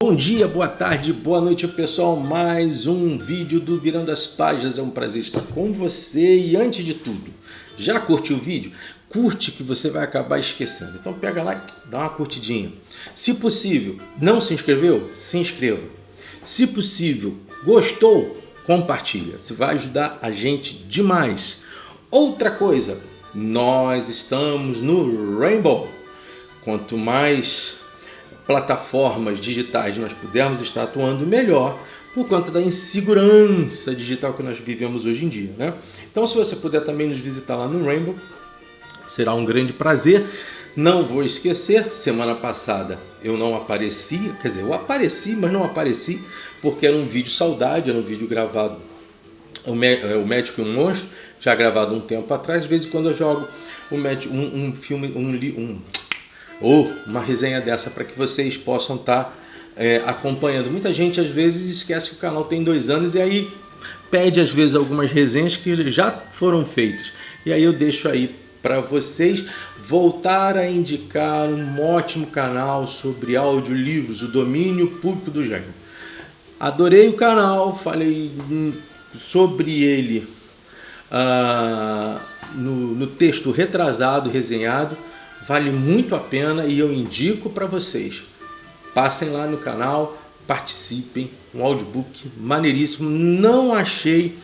Bom dia, boa tarde, boa noite, pessoal. Mais um vídeo do Virando as Páginas. É um prazer estar com você. E antes de tudo, já curtiu o vídeo? Curte que você vai acabar esquecendo. Então pega lá e dá uma curtidinha. Se possível, não se inscreveu? Se inscreva. Se possível, gostou? Compartilha. Isso vai ajudar a gente demais. Outra coisa, nós estamos no Rainbow. Quanto mais plataformas digitais nós pudermos estar atuando, melhor, por conta da insegurança digital que nós vivemos hoje em dia, né? Então, se você puder também nos visitar lá no Rainbow, será um grande prazer. Não vou esquecer, semana passada eu não apareci, quer dizer, eu apareci, mas não apareci, porque era um vídeo saudade, era um vídeo gravado, o Médico e o Monstro, já gravado um tempo atrás. De vez em quando eu jogo um filme, uma resenha dessa para que vocês possam estar acompanhando. Muita gente às vezes esquece que o canal tem 2 anos e aí pede às vezes algumas resenhas que já foram feitas. E aí eu deixo aí para vocês voltar a indicar um ótimo canal sobre audiolivros, o Domínio Público do Jaime. Adorei o canal, falei sobre ele no texto retrasado, resenhado. Vale muito a pena e eu indico para vocês. Passem lá no canal, participem, um audiobook maneiríssimo. Não achei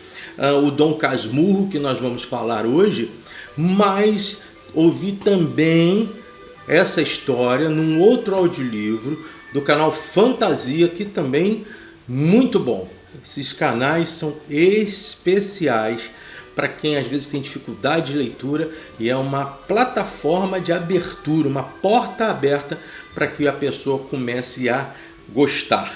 o Dom Casmurro que nós vamos falar hoje, mas ouvi também essa história num outro audiolivro do canal Fantasia, que também muito bom. Esses canais são especiais para quem às vezes tem dificuldade de leitura, e é uma plataforma de abertura, uma porta aberta para que a pessoa comece a gostar.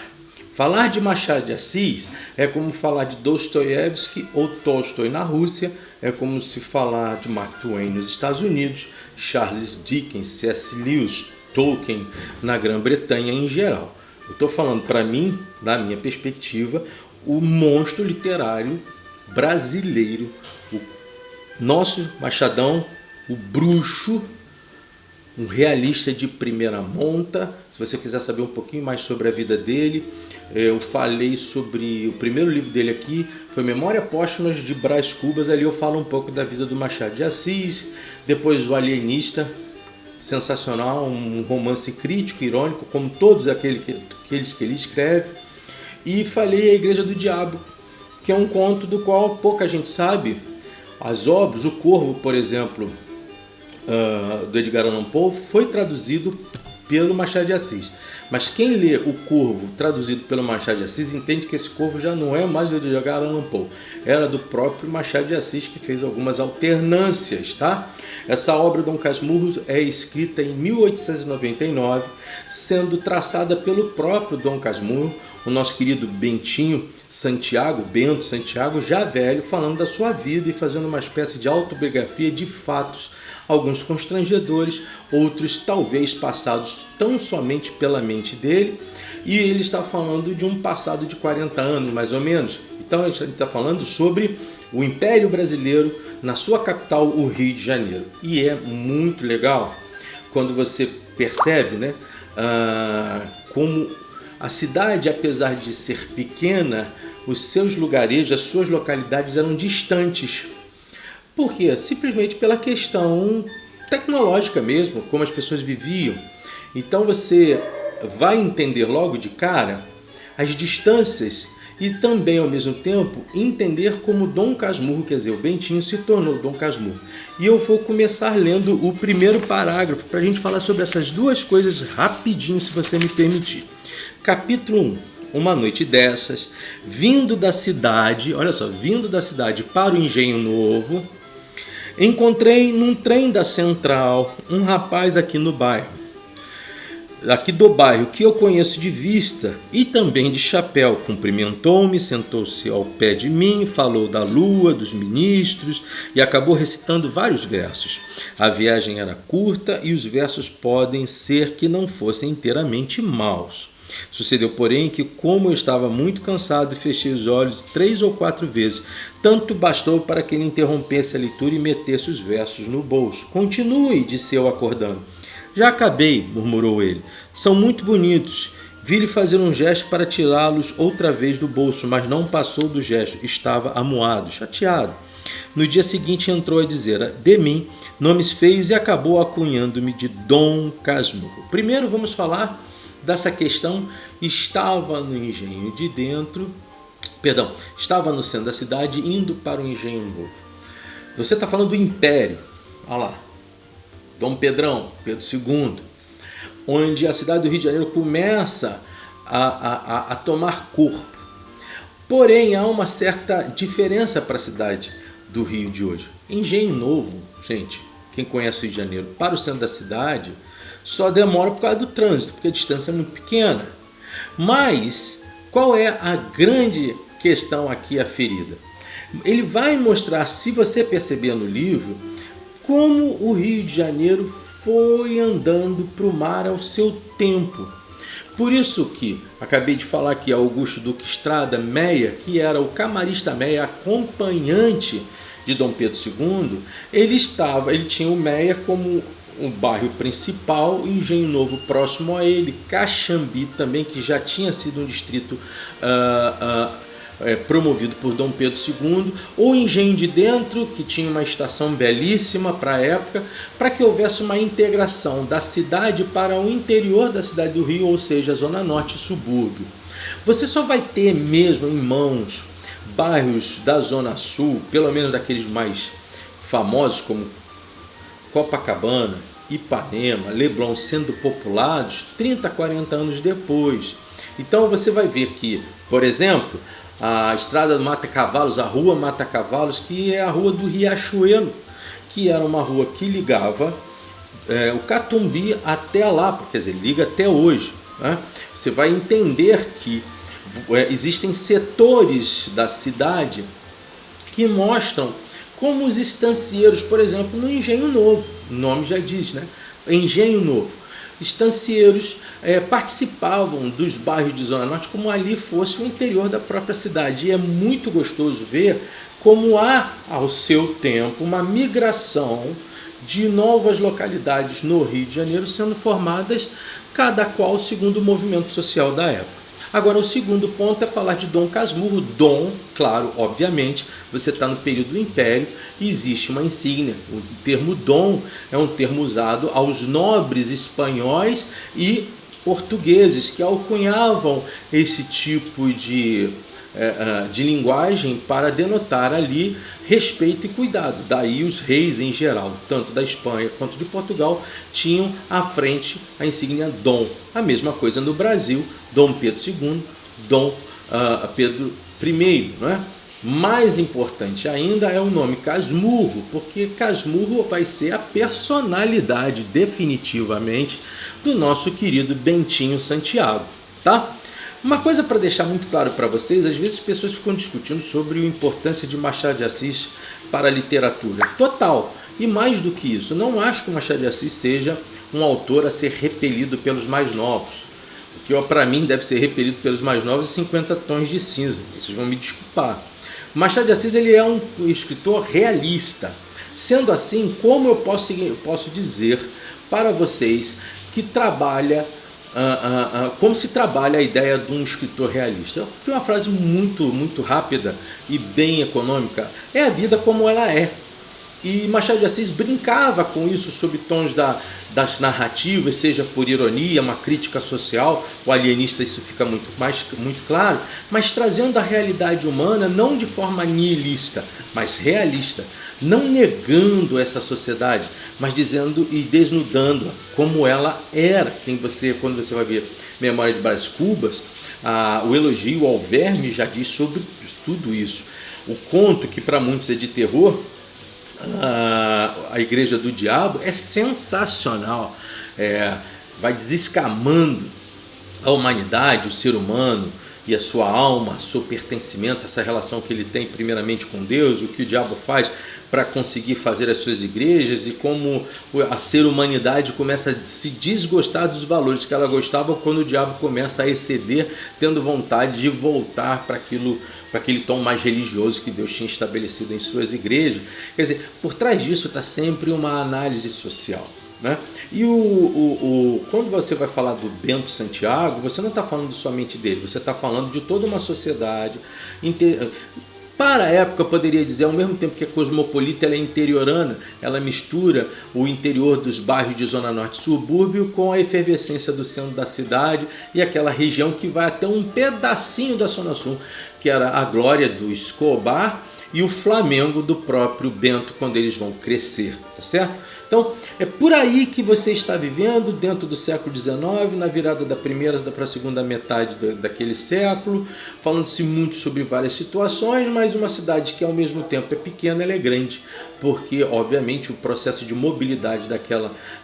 Falar de Machado de Assis é como falar de Dostoiévski ou Tolstói na Rússia, é como se falar de Mark Twain nos Estados Unidos, Charles Dickens, C.S. Lewis, Tolkien na Grã-Bretanha em geral. Eu estou falando, para mim, da minha perspectiva, o monstro literário brasileiro, o nosso Machadão, o bruxo, um realista de primeira monta. Se você quiser saber um pouquinho mais sobre a vida dele, eu falei sobre o primeiro livro dele aqui, foi Memória Póstuma de Brás Cubas. Ali eu falo um pouco da vida do Machado de Assis. Depois o Alienista, sensacional, um romance crítico, irônico, como todos aqueles que ele escreve. E falei A Igreja do Diabo, que é um conto do qual pouca gente sabe. As obras, O Corvo, por exemplo, do Edgar Allan Poe, foi traduzido pelo Machado de Assis. Mas quem lê O Corvo traduzido pelo Machado de Assis entende que esse Corvo já não é mais do Edgar Allan Poe, era do próprio Machado de Assis, que fez algumas alternâncias, tá? Essa obra, Dom Casmurro, é escrita em 1899, sendo traçada pelo próprio Dom Casmurro, o nosso querido Bento Santiago, já velho, falando da sua vida e fazendo uma espécie de autobiografia de fatos, alguns constrangedores, outros talvez passados tão somente pela mente dele, e ele está falando de um passado de 40 anos, mais ou menos. Então ele está falando sobre o Império Brasileiro na sua capital, o Rio de Janeiro. E é muito legal quando você percebe, né, como a cidade, apesar de ser pequena, os seus lugarejos, as suas localidades eram distantes. Por quê? Simplesmente pela questão tecnológica mesmo, como as pessoas viviam. Então você vai entender logo de cara as distâncias e também, ao mesmo tempo, entender como Dom Casmurro, quer dizer, o Bentinho, se tornou Dom Casmurro. E eu vou começar lendo o primeiro parágrafo para a gente falar sobre essas duas coisas rapidinho, se você me permitir. Capítulo 1. Uma noite dessas, vindo da cidade para o Engenho Novo, encontrei num trem da Central um rapaz aqui do bairro, que eu conheço de vista e também de chapéu. Cumprimentou-me, sentou-se ao pé de mim, falou da lua, dos ministros e acabou recitando vários versos. A viagem era curta e os versos podem ser que não fossem inteiramente maus. Sucedeu, porém, que como eu estava muito cansado, fechei os olhos 3 ou 4 vezes. Tanto bastou para que ele interrompesse a leitura e metesse os versos no bolso. Continue, disse eu acordando. Já acabei, murmurou ele. São muito bonitos. Vi-lhe fazer um gesto para tirá-los outra vez do bolso, mas não passou do gesto. Estava amuado, chateado. No dia seguinte entrou a dizer de mim nomes feios e acabou acunhando-me de Dom Casmurro. Primeiro vamos falar dessa questão. Estava no engenho de dentro, estava no centro da cidade indo para o engenho novo. Você está falando do Império, olha lá, Dom Pedrão, Pedro II, onde a cidade do Rio de Janeiro começa a tomar corpo. Porém, há uma certa diferença para a cidade do Rio de hoje. Engenho Novo, gente, quem conhece o Rio de Janeiro, para o centro da cidade, só demora por causa do trânsito, porque a distância é muito pequena. Mas, qual é a grande questão aqui aferida? Ele vai mostrar, se você perceber no livro, como o Rio de Janeiro foi andando para o mar ao seu tempo. Por isso que acabei de falar que Augusto Duque Estrada Meia, que era o camarista Meia, acompanhante de Dom Pedro II, ele tinha o Meia como o bairro principal, Engenho Novo próximo a ele, Caxambi também, que já tinha sido um distrito promovido por Dom Pedro II, o Engenho de Dentro, que tinha uma estação belíssima para a época, para que houvesse uma integração da cidade para o interior da cidade do Rio, ou seja, a Zona Norte e subúrbio. Você só vai ter mesmo em mãos bairros da Zona Sul, pelo menos daqueles mais famosos como Copacabana, Ipanema, Leblon, sendo populados 30, 40 anos depois. Então você vai ver que, por exemplo, a estrada do Mata Cavalos, a rua Mata Cavalos, que é a rua do Riachuelo, que era uma rua que ligava o Catumbi até lá, quer dizer, liga até hoje, né? Você vai entender que existem setores da cidade que mostram como os estancieiros, por exemplo, no Engenho Novo, o nome já diz, né? Engenho Novo. Estancieiros participavam dos bairros de Zona Norte como ali fosse o interior da própria cidade. E é muito gostoso ver como há, ao seu tempo, uma migração de novas localidades no Rio de Janeiro sendo formadas, cada qual segundo o movimento social da época. Agora, o segundo ponto é falar de Dom Casmurro. Dom, claro, obviamente, você está no período do Império e existe uma insígnia. O termo Dom é um termo usado aos nobres espanhóis e portugueses que alcunhavam esse tipo de linguagem para denotar ali respeito e cuidado. Daí os reis em geral, tanto da Espanha quanto de Portugal, tinham à frente a insígnia Dom. A mesma coisa no Brasil, Dom Pedro II, Dom Pedro I. Não é? Mais importante ainda é o nome Casmurro, porque Casmurro vai ser a personalidade definitivamente do nosso querido Bentinho Santiago, tá? Uma coisa para deixar muito claro para vocês, às vezes as pessoas ficam discutindo sobre a importância de Machado de Assis para a literatura. Total. E mais do que isso, não acho que Machado de Assis seja um autor a ser repelido pelos mais novos. O que para mim deve ser repelido pelos mais novos é 50 Tons de Cinza. Vocês vão me desculpar. Machado de Assis ele é um escritor realista. Sendo assim, como eu posso dizer para vocês que trabalha como se trabalha a ideia de um escritor realista? De uma frase muito rápida e bem econômica: é a vida como ela é. E Machado de Assis brincava com isso sob tons das narrativas, seja por ironia, uma crítica social, o alienista isso fica muito claro, mas trazendo a realidade humana não de forma nihilista, mas realista, não negando essa sociedade, mas dizendo e desnudando-a como ela era. Quando você vai ver Memória de Brás Cubas, o elogio ao verme já diz sobre tudo isso. O conto, que para muitos é de terror, a Igreja do Diabo, é sensacional. Vai desescamando a humanidade, o ser humano e a sua alma, seu pertencimento, essa relação que ele tem primeiramente com Deus, o que o diabo faz para conseguir fazer as suas igrejas e como a ser humanidade começa a se desgostar dos valores que ela gostava quando o diabo começa a exceder, tendo vontade de voltar para aquele tom mais religioso que Deus tinha estabelecido em suas igrejas. Quer dizer, por trás disso está sempre uma análise social. né? E quando você vai falar do Bento Santiago, você não está falando somente dele, você está falando de toda uma sociedade. Para a época, eu poderia dizer, ao mesmo tempo que a cosmopolita ela é interiorana, ela mistura o interior dos bairros de Zona Norte e subúrbio com a efervescência do centro da cidade e aquela região que vai até um pedacinho da Zona Sul, que era a glória do Escobar e o Flamengo do próprio Bento quando eles vão crescer, tá certo? Então, é por aí que você está vivendo dentro do século XIX, na virada da primeira para a segunda metade daquele século, falando-se muito sobre várias situações, mas uma cidade que ao mesmo tempo é pequena, ela é grande, porque obviamente o processo de mobilidade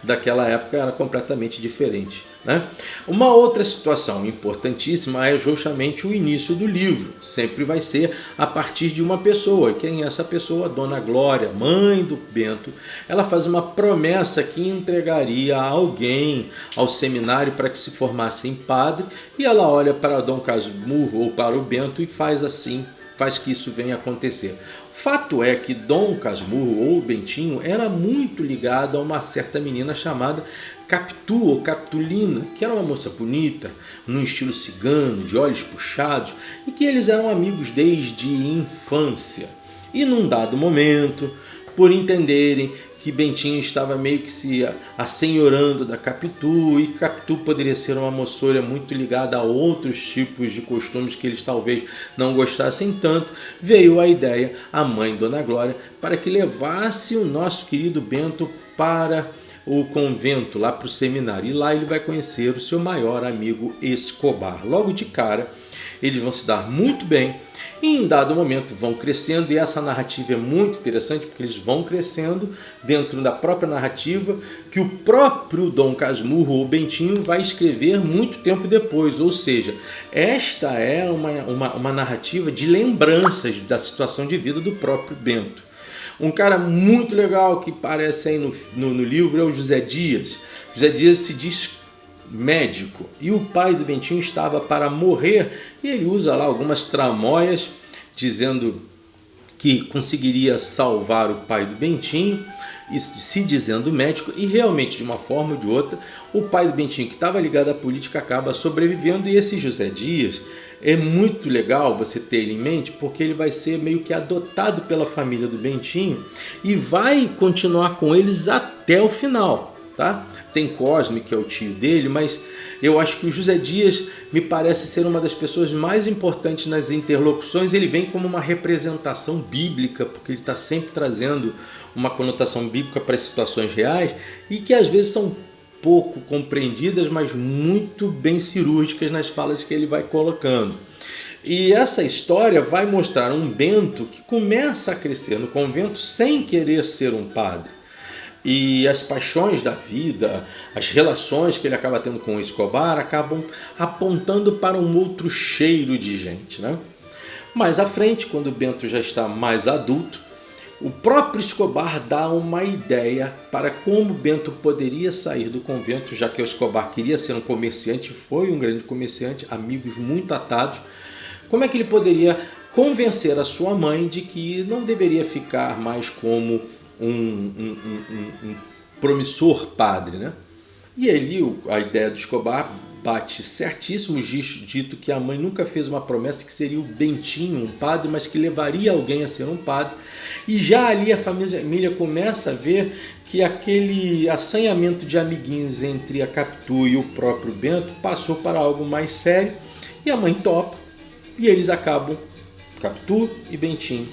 daquela época era completamente diferente, né? Uma outra situação importantíssima é justamente o início do livro. Sempre vai ser a partir de uma pessoa. Quem é essa pessoa? Dona Glória, mãe do Bento. Ela faz uma promessa que entregaria alguém ao seminário para que se formasse em padre, e ela olha para Dom Casmurro ou para o Bento e faz que isso venha acontecer. Fato é que Dom Casmurro ou Bentinho era muito ligado a uma certa menina chamada Capitu ou Capitulina, que era uma moça bonita, num estilo cigano, de olhos puxados, e que eles eram amigos desde infância. E num dado momento, por entenderem que Bentinho estava meio que se assenhorando da Capitu, e Capitu poderia ser uma moçoira muito ligada a outros tipos de costumes que eles talvez não gostassem tanto, veio a ideia, a mãe Dona Glória, para que levasse o nosso querido Bento para o convento, lá para o seminário, e lá ele vai conhecer o seu maior amigo Escobar. Logo de cara, eles vão se dar muito bem, e em dado momento vão crescendo, e essa narrativa é muito interessante porque eles vão crescendo dentro da própria narrativa que o próprio Dom Casmurro ou Bentinho vai escrever muito tempo depois, ou seja, esta é uma narrativa de lembranças da situação de vida do próprio Bento. Um cara muito legal que aparece aí no livro é o José Dias. José Dias se diz médico, e o pai do Bentinho estava para morrer, e ele usa lá algumas tramóias dizendo que conseguiria salvar o pai do Bentinho, e se dizendo médico, e realmente de uma forma ou de outra o pai do Bentinho, que estava ligado à política, acaba sobrevivendo. E esse José Dias é muito legal você ter ele em mente, porque ele vai ser meio que adotado pela família do Bentinho e vai continuar com eles até o final, tá? Tem Cosme, que é o tio dele, mas eu acho que o José Dias me parece ser uma das pessoas mais importantes nas interlocuções. Ele vem como uma representação bíblica, porque ele está sempre trazendo uma conotação bíblica para as situações reais, e que às vezes são pouco compreendidas, mas muito bem cirúrgicas nas falas que ele vai colocando. E essa história vai mostrar um Bento que começa a crescer no convento sem querer ser um padre. E as paixões da vida, as relações que ele acaba tendo com o Escobar acabam apontando para um outro cheiro de gente, né? Mais à frente, quando o Bento já está mais adulto, o próprio Escobar dá uma ideia para como Bento poderia sair do convento, já que o Escobar queria ser um comerciante, foi um grande comerciante, amigos muito atados. Como é que ele poderia convencer a sua mãe de que não deveria ficar mais como um promissor padre, né? E a ideia do Escobar bate certíssimo, dito que a mãe nunca fez uma promessa que seria o Bentinho um padre, mas que levaria alguém a ser um padre. E já ali a família começa a ver que aquele assanhamento de amiguinhos entre a Capitu e o próprio Bento passou para algo mais sério, e a mãe topa, e eles acabam, Capitu e Bentinho,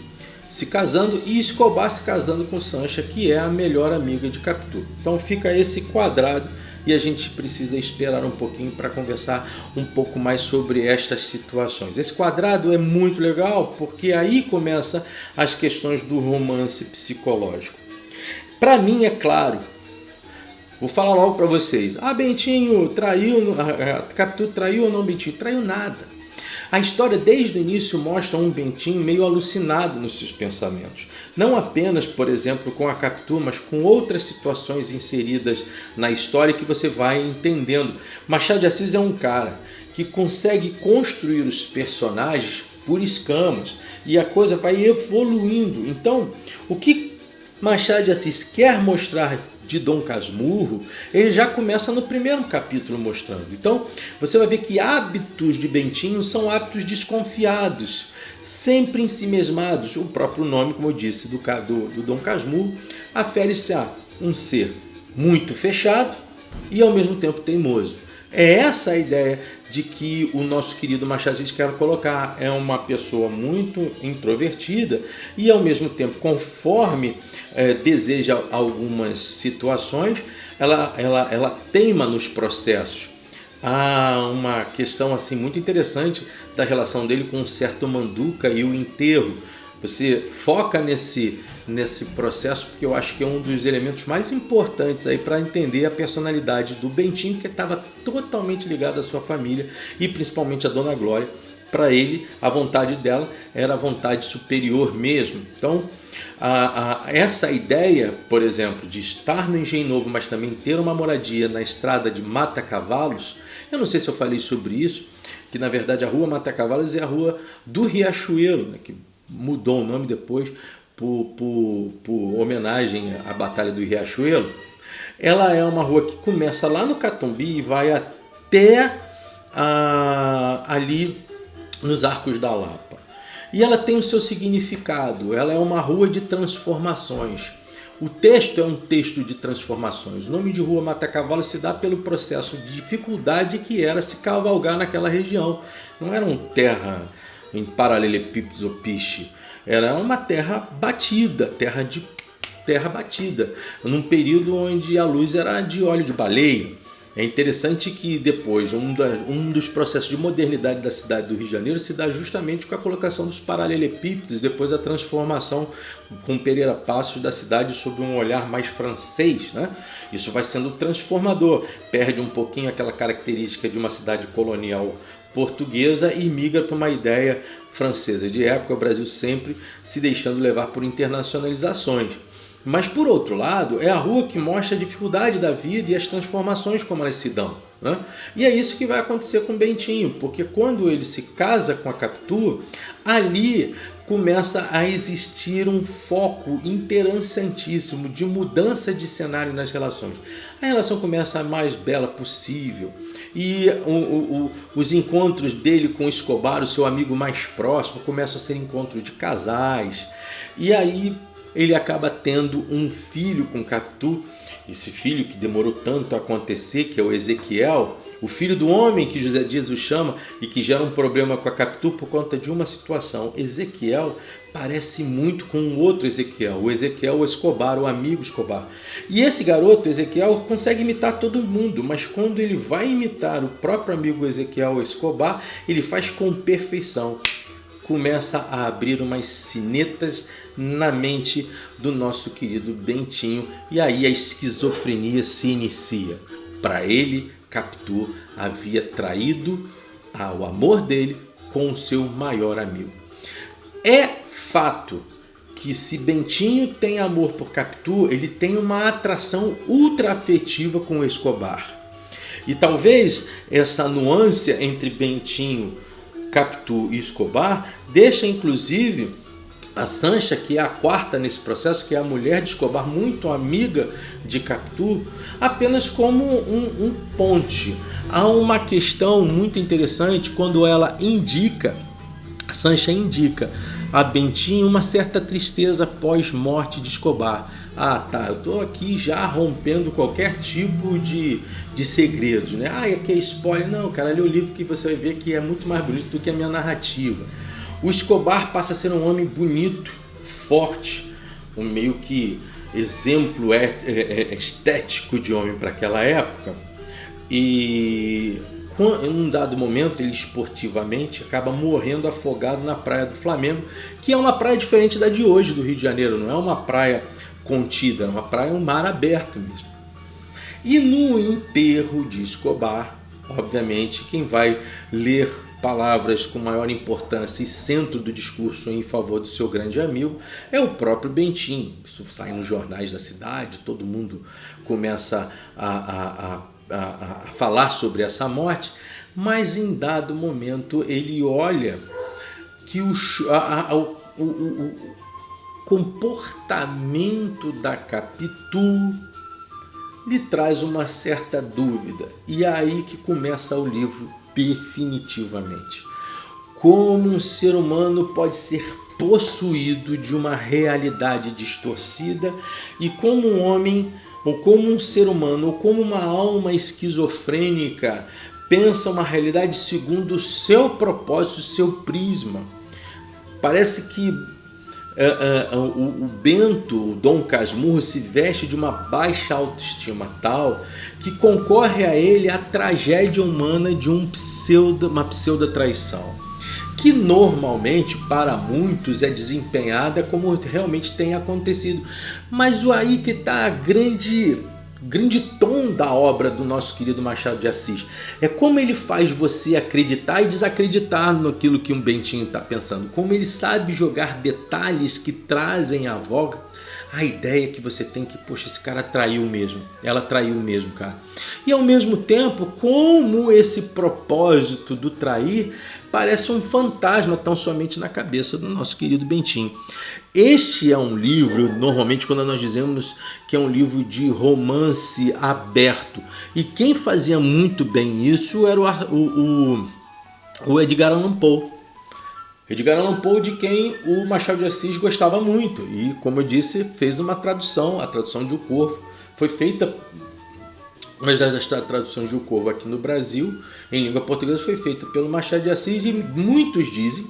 se casando, e Escobar se casando com Sancha, que é a melhor amiga de Capitu. Então fica esse quadrado, e a gente precisa esperar um pouquinho para conversar um pouco mais sobre estas situações. Esse quadrado é muito legal, porque aí começam as questões do romance psicológico. Para mim, é claro, vou falar logo para vocês, Bentinho traiu, Capitu traiu ou não Bentinho? Traiu nada. A história desde o início mostra um Bentinho meio alucinado nos seus pensamentos. Não apenas, por exemplo, com a Capitu, mas com outras situações inseridas na história que você vai entendendo. Machado de Assis é um cara que consegue construir os personagens por escamas, e a coisa vai evoluindo. Então, o que Machado de Assis quer mostrar de Dom Casmurro, ele já começa no primeiro capítulo mostrando. Então, você vai ver que hábitos de Bentinho são hábitos desconfiados, sempre ensimesmados. O próprio nome, como eu disse, do Dom Casmurro, afere-se a um ser muito fechado e ao mesmo tempo teimoso. É essa a ideia de que o nosso querido Machado de Assis quer colocar. É uma pessoa muito introvertida e ao mesmo tempo, conforme deseja algumas situações, ela teima nos processos. Há uma questão assim muito interessante da relação dele com um certo Manduca e o enterro. Você foca nesse processo porque eu acho que é um dos elementos mais importantes aí para entender a personalidade do Bentinho, que estava totalmente ligado à sua família e principalmente à Dona Glória. Para ele, a vontade dela era a vontade superior mesmo. Então, essa ideia, por exemplo, de estar no Engenho Novo, mas também ter uma moradia na estrada de Mata Cavalos, eu não sei se eu falei sobre isso, que na verdade a rua Mata Cavalos é a rua do Riachuelo, né, que mudou o nome depois por homenagem à Batalha do Riachuelo. Ela é uma rua que começa lá no Catumbi e vai até ali nos Arcos da Lapa. E ela tem o seu significado, ela é uma rua de transformações. O texto é um texto de transformações. O nome de Rua Mata Cavalos se dá pelo processo de dificuldade que era se cavalgar naquela região. Não era uma terra em paralelepípedos ou piche, era uma terra batida, num período onde a luz era de óleo de baleia. É interessante que depois um dos processos de modernidade da cidade do Rio de Janeiro se dá justamente com a colocação dos paralelepípedos, depois a transformação com Pereira Passos da cidade sob um olhar mais francês, né? Isso vai sendo transformador, perde um pouquinho aquela característica de uma cidade colonial portuguesa e migra para uma ideia francesa de época, o Brasil sempre se deixando levar por internacionalizações. Mas, por outro lado, é a rua que mostra a dificuldade da vida e as transformações como elas se dão, né? E é isso que vai acontecer com Bentinho, porque quando ele se casa com a Capitu, ali começa a existir um foco interessantíssimo de mudança de cenário nas relações. A relação começa a mais bela possível. E os encontros dele com Escobar, o seu amigo mais próximo, começam a ser encontros de casais. E aí ele acaba tendo um filho com Capitu, esse filho que demorou tanto a acontecer, que é o Ezequiel, o filho do homem que José Dias o chama e que gera um problema com a Capitu por conta de uma situação. Ezequiel parece muito com um outro Ezequiel, o Ezequiel Escobar, o amigo Escobar. E esse garoto, Ezequiel, consegue imitar todo mundo, mas quando ele vai imitar o próprio amigo Ezequiel Escobar, ele faz com perfeição. Começa a abrir umas sinetas na mente do nosso querido Bentinho e aí a esquizofrenia se inicia. Para ele, Capitu havia traído o amor dele com o seu maior amigo. É fato que se Bentinho tem amor por Capitu, ele tem uma atração ultra afetiva com o Escobar. E talvez essa nuance entre Bentinho, Capitu e Escobar deixa inclusive a Sancha, que é a quarta nesse processo, que é a mulher de Escobar, muito amiga de Capitu, apenas como um ponte. Há uma questão muito interessante quando ela indica, a Sancha indica a Bentinho uma certa tristeza pós-morte de Escobar. Eu estou aqui já rompendo qualquer tipo de segredos, né? Aqui é spoiler. Não, cara, lê o livro que você vai ver que é muito mais bonito do que a minha narrativa. O Escobar passa a ser um homem bonito, forte, um meio que exemplo estético de homem para aquela época. E em um dado momento ele esportivamente acaba morrendo afogado na praia do Flamengo, que é uma praia diferente da de hoje do Rio de Janeiro, não é uma praia contida, é uma praia, um mar aberto mesmo. E no enterro de Escobar, obviamente, quem vai ler palavras com maior importância e centro do discurso em favor do seu grande amigo é o próprio Bentinho. Isso sai nos jornais da cidade, todo mundo começa a falar sobre essa morte, mas em dado momento ele olha que comportamento da Capitu lhe traz uma certa dúvida. E é aí que começa o livro definitivamente. Como um ser humano pode ser possuído de uma realidade distorcida e como um homem, ou como um ser humano, ou como uma alma esquizofrênica pensa uma realidade segundo o seu propósito, o seu prisma. Parece que o Bento, o Dom Casmurro, se veste de uma baixa autoestima tal que concorre a ele a tragédia humana de uma pseudo-traição, que normalmente para muitos é desempenhada como realmente tem acontecido. Mas aí que está a grande tom da obra do nosso querido Machado de Assis. É como ele faz você acreditar e desacreditar naquilo que um Bentinho está pensando. Como ele sabe jogar detalhes que trazem à voga a ideia que você tem que, poxa, esse cara traiu mesmo. Ela traiu mesmo, cara. E ao mesmo tempo, como esse propósito do trair parece um fantasma tão somente na cabeça do nosso querido Bentinho. Este é um livro, normalmente quando nós dizemos que é um livro de romance aberto, e quem fazia muito bem isso era o Edgar Allan Poe. Edgar Allan Poe, de quem o Machado de Assis gostava muito, e como eu disse, fez uma tradução, a tradução de O Corvo. Foi feita, uma das traduções de O Corvo aqui no Brasil, em língua portuguesa, foi feita pelo Machado de Assis, e muitos dizem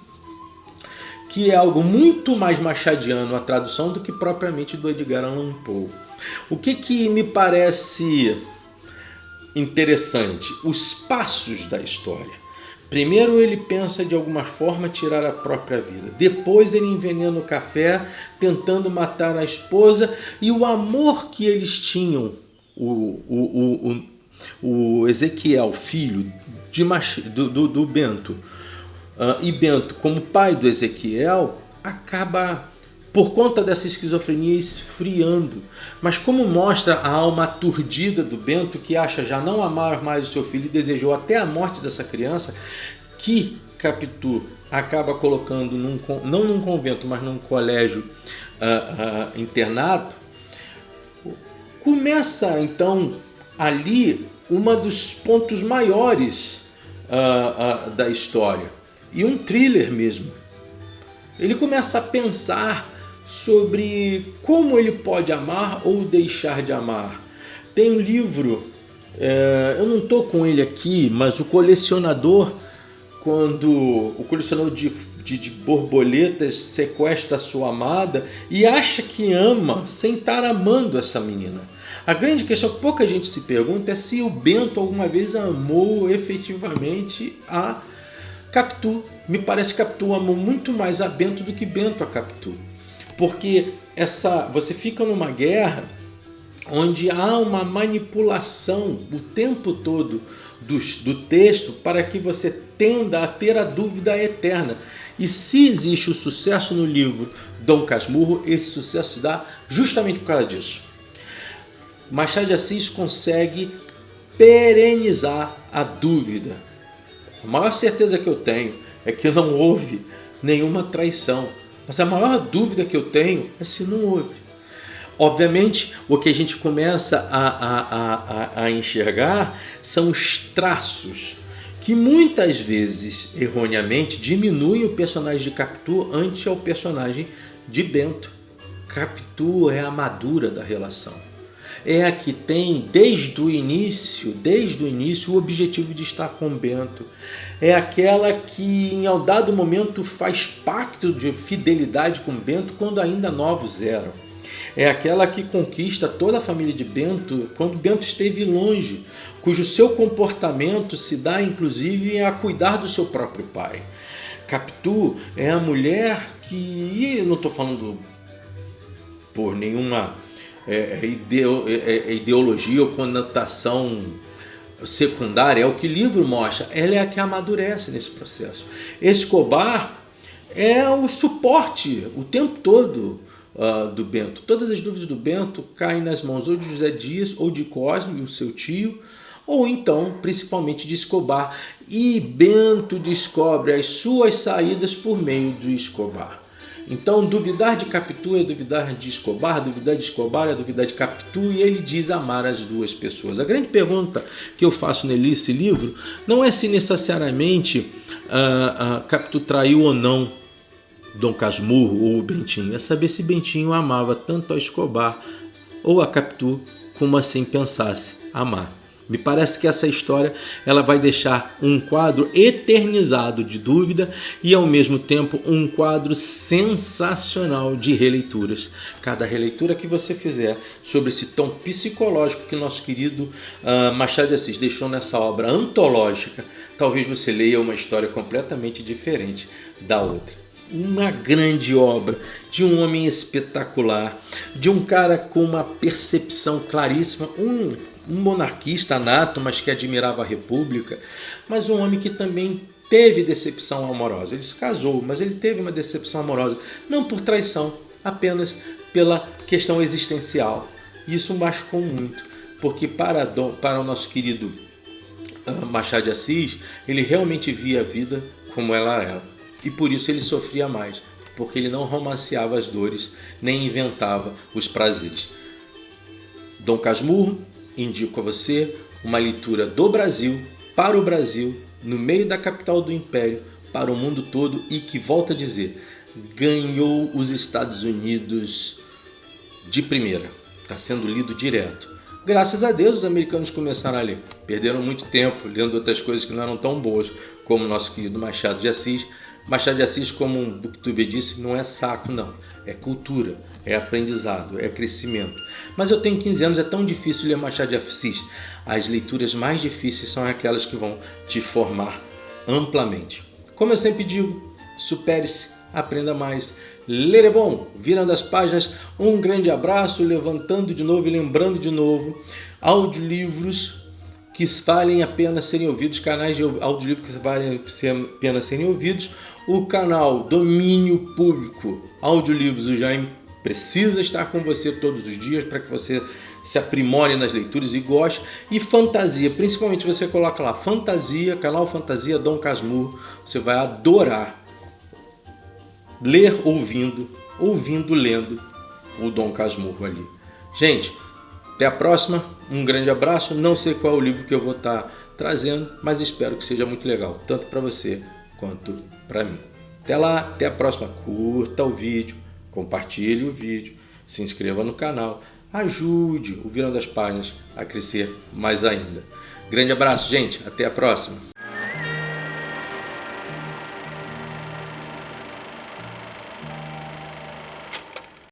que é algo muito mais machadiano a tradução do que propriamente do Edgar Allan Poe. O que me parece interessante? Os passos da história. Primeiro ele pensa de alguma forma tirar a própria vida. Depois ele envenena o café, tentando matar a esposa. E o amor que eles tinham, o Ezequiel, filho do Bento, e Bento, como pai do Ezequiel, acaba, por conta dessa esquizofrenia, esfriando. Mas como mostra a alma aturdida do Bento, que acha já não amar mais o seu filho e desejou até a morte dessa criança, que Capitu acaba colocando, não num convento, mas num colégio internado, começa então ali um dos pontos maiores da história. E um thriller mesmo. Ele começa a pensar sobre como ele pode amar ou deixar de amar. Tem um livro, eu não estou com ele aqui, mas o colecionador, quando o colecionador de borboletas sequestra a sua amada e acha que ama sem estar amando essa menina. A grande questão que pouca gente se pergunta é se o Bento alguma vez amou efetivamente a Capitu. Me parece que Capitu amou muito mais a Bento do que Bento a Capitu. Porque você fica numa guerra onde há uma manipulação o tempo todo do texto para que você tenda a ter a dúvida eterna. E se existe o sucesso no livro Dom Casmurro, esse sucesso se dá justamente por causa disso. Machado de Assis consegue perenizar a dúvida. A maior certeza que eu tenho é que não houve nenhuma traição. Mas a maior dúvida que eu tenho é se não houve. Obviamente, o que a gente começa a enxergar são os traços que muitas vezes, erroneamente, diminuem o personagem de Capitu ante ao personagem de Bento. Capitu é a madura da relação. É a que tem desde o início o objetivo de estar com Bento. É aquela que em dado momento faz pacto de fidelidade com Bento quando ainda novos eram. É aquela que conquista toda a família de Bento quando Bento esteve longe, cujo seu comportamento se dá inclusive a cuidar do seu próprio pai. Capitu é a mulher que, e eu não estou falando por nenhuma ideologia ou conotação secundária, é o que o livro mostra, ela é a que amadurece nesse processo. Escobar é o suporte o tempo todo do Bento. Todas as dúvidas do Bento caem nas mãos ou de José Dias, ou de Cosme, o seu tio, ou então principalmente de Escobar. E Bento descobre as suas saídas por meio do Escobar. Então, duvidar de Capitu é duvidar de Escobar, duvidar de Escobar é duvidar de Capitu, e ele diz amar as duas pessoas. A grande pergunta que eu faço nesse livro não é se necessariamente Capitu traiu ou não Dom Casmurro ou o Bentinho, é saber se Bentinho amava tanto a Escobar ou a Capitu como assim pensasse amar. Me parece que essa história ela vai deixar um quadro eternizado de dúvida e, ao mesmo tempo, um quadro sensacional de releituras. Cada releitura que você fizer sobre esse tom psicológico que nosso querido Machado de Assis deixou nessa obra antológica, talvez você leia uma história completamente diferente da outra. Uma grande obra de um homem espetacular, de um cara com uma percepção claríssima, um monarquista nato, mas que admirava a República, mas um homem que também teve decepção amorosa. Ele se casou, mas ele teve uma decepção amorosa, não por traição, apenas pela questão existencial. Isso machucou muito, porque para o nosso querido Machado de Assis, ele realmente via a vida como ela era. E por isso ele sofria mais, porque ele não romanceava as dores, nem inventava os prazeres. Dom Casmurro, indico a você uma leitura do Brasil, para o Brasil, no meio da capital do Império, para o mundo todo, e que, volto a dizer, ganhou os Estados Unidos de primeira. Está sendo lido direto. Graças a Deus os americanos começaram a ler. Perderam muito tempo lendo outras coisas que não eram tão boas, como o nosso querido Machado de Assis. Machado de Assis, como um booktuber disse, não é saco, não. É cultura, é aprendizado, é crescimento. Mas eu tenho 15 anos, é tão difícil ler Machado de Assis. As leituras mais difíceis são aquelas que vão te formar amplamente. Como eu sempre digo, supere-se, aprenda mais. Ler é bom, virando as páginas. Um grande abraço, levantando de novo e lembrando de novo. Audiolivros que valem a pena serem ouvidos, canais de audiolivro que valem a pena serem ouvidos. O canal Domínio Público Audiolivros do Jaime precisa estar com você todos os dias para que você se aprimore nas leituras e goste. E fantasia, principalmente você coloca lá fantasia, canal Fantasia Dom Casmurro, você vai adorar ler ouvindo, lendo o Dom Casmurro ali. Gente, até a próxima, um grande abraço. Não sei qual é o livro que eu vou estar trazendo, mas espero que seja muito legal, tanto para você quanto para mim. Até lá, até a próxima. Curta o vídeo, compartilhe o vídeo, se inscreva no canal, ajude o Virando as Páginas a crescer mais ainda. Grande abraço, gente, até a próxima.